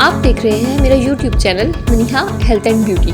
आप देख रहे हैं मेरा YouTube channel Maniha health and beauty.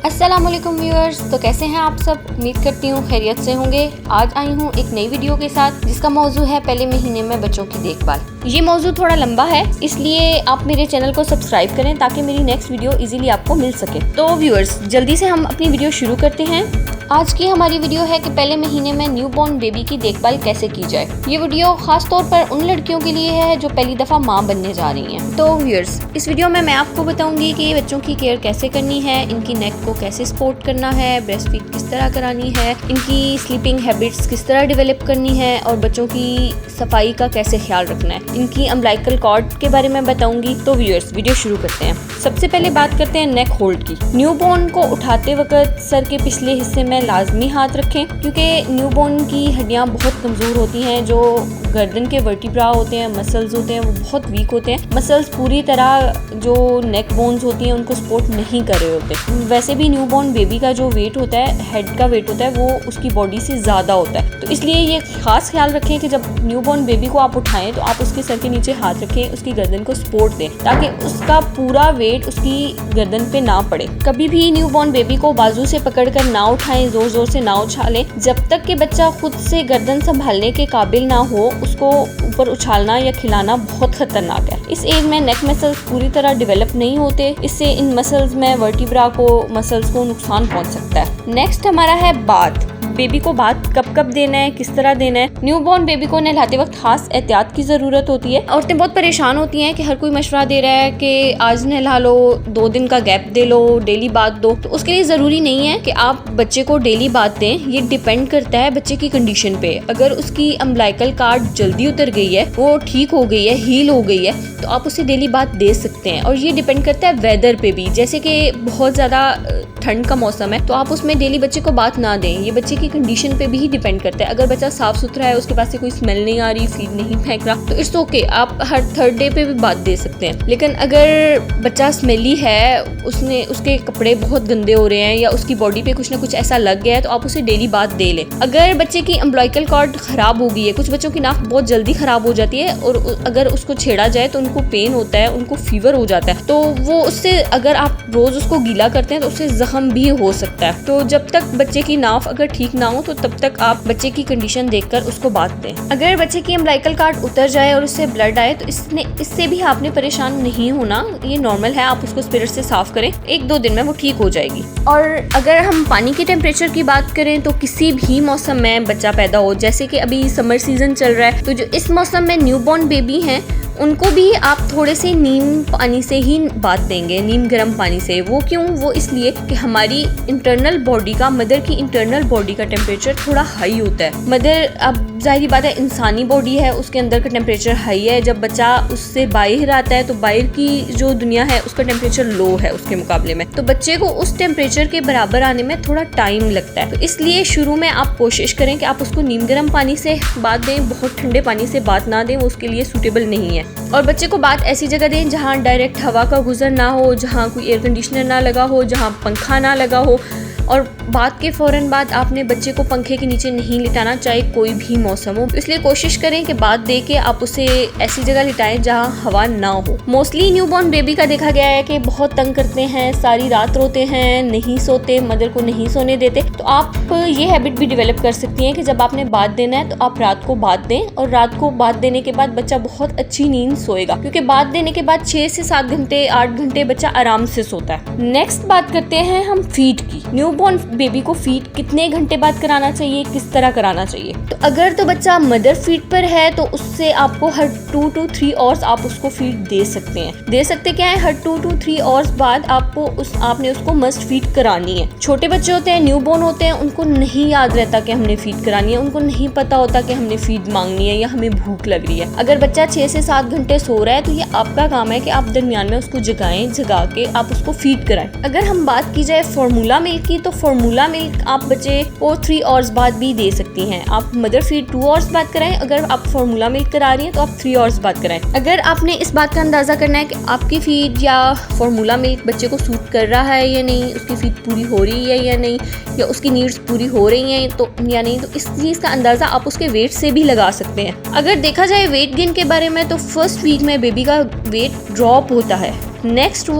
अस्सलाम वालेकुम व्यूअर्स, तो कैसे हैं आप सब? उम्मीद करती हूँ खैरियत से होंगे। आज आई हूँ एक नई वीडियो के साथ जिसका मौजू है पहले महीने में बच्चों की देखभाल। ये मौजू थोड़ा लंबा है, इसलिए आप मेरे चैनल को सब्सक्राइब करें ताकि मेरी नेक्स्ट वीडियो इजीली आपको मिल सके। तो व्यूअर्स, जल्दी से हम अपनी वीडियो शुरू करते हैं। आज की हमारी वीडियो है कि पहले महीने में न्यूबॉर्न बेबी की देखभाल कैसे की जाए। ये वीडियो खास तौर पर उन लड़कियों के लिए है जो पहली दफ़ा माँ बनने जा रही हैं। तो व्यूअर्स, इस वीडियो में मैं आपको बताऊंगी कि ये बच्चों की केयर कैसे करनी है, इनकी नेक को कैसे सपोर्ट करना है, ब्रेस्ट फीड किस तरह करानी है, इनकी स्लीपिंग हैबिट्स किस तरह डेवलप करनी है और बच्चों की सफाई का कैसे ख्याल रखना है, इनकी अम्बिलिकल कॉर्ड के बारे में बताऊंगी। तो व्यूअर्स, वीडियो शुरू करते हैं। सबसे पहले बात करते हैं नेक होल्ड की। न्यूबॉर्न को उठाते वक्त सर के पिछले हिस्से में लाजमी हाथ रखें, क्योंकि न्यूबॉर्न की हड्डियां बहुत कमज़ोर होती हैं। जो गर्दन के वर्टिब्रा होते हैं, मसल्स होते हैं, वो बहुत वीक होते हैं। मसल्स पूरी तरह जो नेक बोन्स होती हैं उनको सपोर्ट नहीं कर रहे होते। वैसे भी न्यूबॉर्न बेबी का जो वेट होता है, हेड का वेट होता है, वो उसकी बॉडी से ज़्यादा होता है। तो इसलिए ये खास ख्याल रखें कि जब न्यूबॉर्न बेबी को आप उठाएं तो आप उसके सर के नीचे हाथ रखें, उसकी गर्दन को सपोर्ट दें ताकि उसका पूरा वेट उसकी गर्दन पे ना पड़े। कभी भी न्यूबॉर्न बेबी को बाजू से पकड़कर ना उठाएं, जोर जोर से ना उछालें। जब तक कि बच्चा खुद से गर्दन संभालने के काबिल ना हो, उसको ऊपर उछालना या खिलाना बहुत खतरनाक है। इस एज में नेक मसल्स पूरी तरह डेवलप नहीं होते, इससे इन मसल्स में वर्टिब्रा को मसल्स को नुकसान पहुंच सकता है। नेक्स्ट हमारा है बाथ। बेबी को बाथ कब कब देना है, किस तरह देना है। न्यूबॉर्न बेबी को नहलाते वक्त खास एहतियात की ज़रूरत होती है। औरतें बहुत परेशान होती हैं कि हर कोई मशवरा दे रहा है कि आज नहला लो, 2 दिन का गैप दे लो, डेली बाथ दो। तो उसके लिए ज़रूरी नहीं है कि आप बच्चे को डेली बाथ दें। ये डिपेंड करता है बच्चे की कंडीशन पे। अगर उसकी अम्बिलिकल कॉर्ड जल्दी उतर गई है, वो ठीक हो गई है, हील हो गई है, तो आप उसे डेली बाथ दे सकते हैं। और ये डिपेंड करता है वेदर पे भी। जैसे कि बहुत ज़्यादा ठंड का मौसम है तो आप उसमें डेली बच्चे को बाथ ना दें। ये बच्चे की कंडीशन पे भी ही डिपेंड करता है। अगर बच्चा साफ सुथरा है, उसके पास से कोई स्मेल नहीं आ रही, फीड नहीं फेंक रहा, तो इट्स ओके, आप हर 3rd डे पे भी बाथ दे सकते हैं। लेकिन अगर बच्चा स्मेली है, उसके कपड़े बहुत गंदे हो रहे हैं या उसकी बॉडी पे कुछ ना कुछ ऐसा लग गया है, तो आप उसे डेली बाथ दे लें। अगर बच्चे की अम्बिलिकल कॉर्ड खराब हो गई है, कुछ बच्चों की नाक बहुत जल्दी खराब हो जाती है और अगर उसको छेड़ा जाए तो उनको पेन होता है, उनको फीवर हो जाता है, तो वो उससे अगर आप रोज उसको गीला करते हैं तो उससे जख्म भी हो सकता है। तो जब तक बच्चे की नाफ अगर ठीक ना हो तो तब तक आप बच्चे की कंडीशन देखकर उसको बाथ दें। अगर बच्चे की अम्बिलिकल कॉर्ड उतर जाए और उससे ब्लड आए तो इससे भी आपने परेशान नहीं होना, ये नॉर्मल है। आप उसको स्पिरिट से साफ करें, 1-2 दिन में वो ठीक हो जाएगी। और अगर हम पानी के टेम्परेचर की बात करें तो किसी भी मौसम में बच्चा पैदा हो, जैसे कि अभी समर सीजन चल रहा है, तो जो इस मौसम में न्यूबॉर्न बेबी हैं उनको भी आप थोड़े से नीम पानी से ही बाथ देंगे, नीम गर्म पानी से। वो क्यों? वो इसलिए कि हमारी इंटरनल बॉडी का, मदर की इंटरनल बॉडी का टेम्परेचर थोड़ा हाई होता है। मदर, अब जाहिर बात है, इंसानी बॉडी है, उसके अंदर का टेम्परेचर हाई है। जब बच्चा उससे बाहर आता है तो बाहर की जो दुनिया है उसका टेम्परेचर लो है उसके मुकाबले में, तो बच्चे को उस टेम्परेचर के बराबर आने में थोड़ा टाइम लगता है। तो इसलिए शुरू में आप कोशिश करें कि आप उसको नीम गर्म पानी से बाथ दें, बहुत ठंडे पानी से बाथ ना दें, वो उसके लिए सूटेबल नहीं है। और बच्चे को बाथ ऐसी जगह दें जहाँ डायरेक्ट हवा का गुजर ना हो, जहाँ कोई एयर कंडीशनर ना लगा हो, जहाँ पंखा ना लगा हो। और बाथ के फ़ौरन बाद आपने बच्चे को पंखे के नीचे नहीं लिटाना, चाहे कोई भी मौसम हो। इसलिए कोशिश करें कि बाथ दे के आप उसे ऐसी जगह लिटाएं जहां हवा ना हो। मोस्टली न्यूबॉर्न बेबी का देखा गया है कि बहुत तंग करते हैं, सारी रात रोते हैं, नहीं सोते, मदर को नहीं सोने देते। तो आप ये हैबिट भी डेवलप कर सकती हैं कि जब आपने बाथ देना है तो आप रात को बाथ दें, और रात को बाथ देने के बाद बच्चा बहुत अच्छी नींद सोएगा, क्योंकि बाथ देने के बाद 6 से 7 घंटे, 8 घंटे बच्चा आराम से सोता है। नेक्स्ट बात करते हैं हम फीड की। न्यूबॉर्न बेबी को फीड कितने घंटे बाद कराना चाहिए, किस तरह कराना चाहिए? तो अगर तो बच्चा मदर फीड पर है तो उससे आपको हर 2 to 3 आवर्स आप उसको फीड दे सकते हैं। दे सकते क्या है, हर 2 to 3 आवर्स बाद आपने उसको मस्ट फीड करानी है। छोटे बच्चे होते हैं, न्यूबॉर्न होते हैं, उनको नहीं याद रहता कि हमने फीड करानी है, उनको नहीं पता होता कि हमने फीड मांगनी है या हमें भूख लग रही है। अगर बच्चा 6 से 7 घंटे सो रहा है तो ये आपका काम है कि आप दरमियान में उसको जगा के आप उसको फीड कराएं। अगर हम बात की जाए फॉर्मूला मिल्क की तो फार्मूला मिल्क आप बच्चे को 3 आवर्स बाद भी दे सकती हैं। आप मदर फीड 2 आवर्स बाद कराएं, अगर आप फार्मूला मिल्क करा रही हैं तो आप 3 आवर्स बाद कराएं। अगर आपने इस बात का अंदाज़ा करना है कि आपकी फीड या फार्मूला मिल्क बच्चे को सूट कर रहा है या नहीं, उसकी फीड पूरी हो रही है या नहीं, या उसकी नीड्स पूरी हो रही हैं तो या नहीं, तो इस चीज़ का अंदाज़ा आप उसके वेट से भी लगा सकते हैं। अगर देखा जाए वेट गेन के बारे में तो फर्स्ट वीक में बेबी का वेट ड्रॉप होता है, नेक्स्ट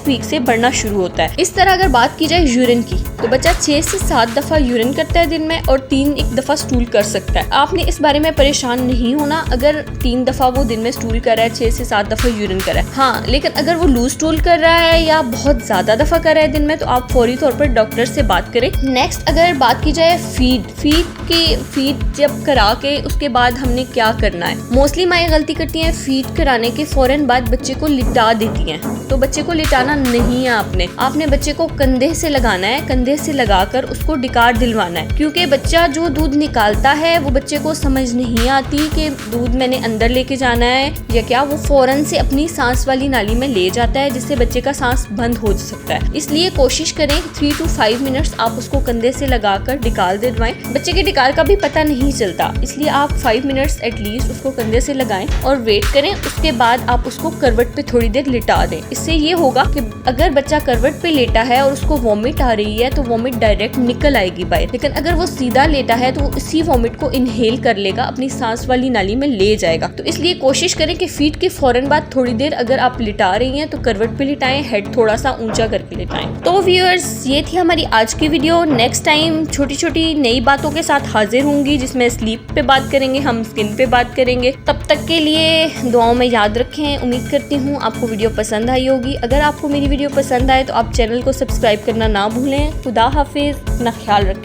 वीक से बढ़ना शुरू होता है। इस तरह अगर बात की जाए यूरिन की तो बच्चा 6 से 7 दफ़ा यूरिन करता है दिन में और 3 दफ़ा स्टूल कर सकता है। आपने इस बारे में परेशान नहीं होना अगर 3 दफ़ा वो दिन में स्टूल कर रहा है, 6 से 7 दफ़ा यूरिन कर रहा है। हाँ, लेकिन अगर वो लूज स्टूल कर रहा है या बहुत ज़्यादा दफ़ा कर रहा है दिन में तो आप फौरी तौर पर डॉक्टर से बात करें। नेक्स्ट अगर बात की जाए फीड जब करा के उसके बाद हमने क्या करना है, मोस्टली माएँ गलती करती हैं, फीड कराने के फ़ौरन बाद बच्चे को लिटा देती हैं। तो बच्चे को लिटाना नहीं है, आपने बच्चे को कंधे से लगाना है, कंधे से लगाकर उसको डिकार दिलवाना है, क्योंकि बच्चा जो दूध निकालता है वो बच्चे को समझ नहीं आती कि दूध मैंने अंदर लेके जाना है या क्या, वो फौरन से अपनी सांस वाली नाली में ले जाता है जिससे बच्चे का सांस बंद हो सकता है। इसलिए कोशिश करें 3 to 5 मिनट्स आप उसको कंधे से लगाकर डिकार दिलवाएं। बच्चे के डिकार का भी पता नहीं चलता, इसलिए आप 5 मिनट्स एटलीस्ट उसको कंधे से लगाएं और वेट करें। उसके बाद आप उसको करवट पे थोड़ी देर लिटा दें। इससे ये होगा कि अगर बच्चा करवट पे लेटा है और उसको वॉमिट आ रही है तो वॉमिट डायरेक्ट निकल आएगी बाहर, लेकिन अगर वो सीधा लेटा है तो वो इसी वॉमिट को इनहेल कर लेगा, अपनी सांस वाली नाली में ले जाएगा। तो इसलिए कोशिश करें कि फीड के फौरन बाद थोड़ी देर अगर आप लिटा रही हैं तो करवट पे लिटाएं, हेड थोड़ा सा ऊंचा करके लिटाएं। तो व्यूअर्स, ये थी हमारी आज की वीडियो। नेक्स्ट टाइम छोटी छोटी नई बातों के साथ हाजिर होंगी, जिसमें स्लीप पे बात करेंगे, हम स्किन पे बात करेंगे। तब तक के लिए दुआओं में याद रखें। उम्मीद करती हूँ आपको वीडियो पसंद आई होगी। अगर आपको मेरी वीडियो पसंद आए तो आप चैनल को सब्सक्राइब करना ना भूलें। खुदा हाफिज, अपना ख्याल रखें।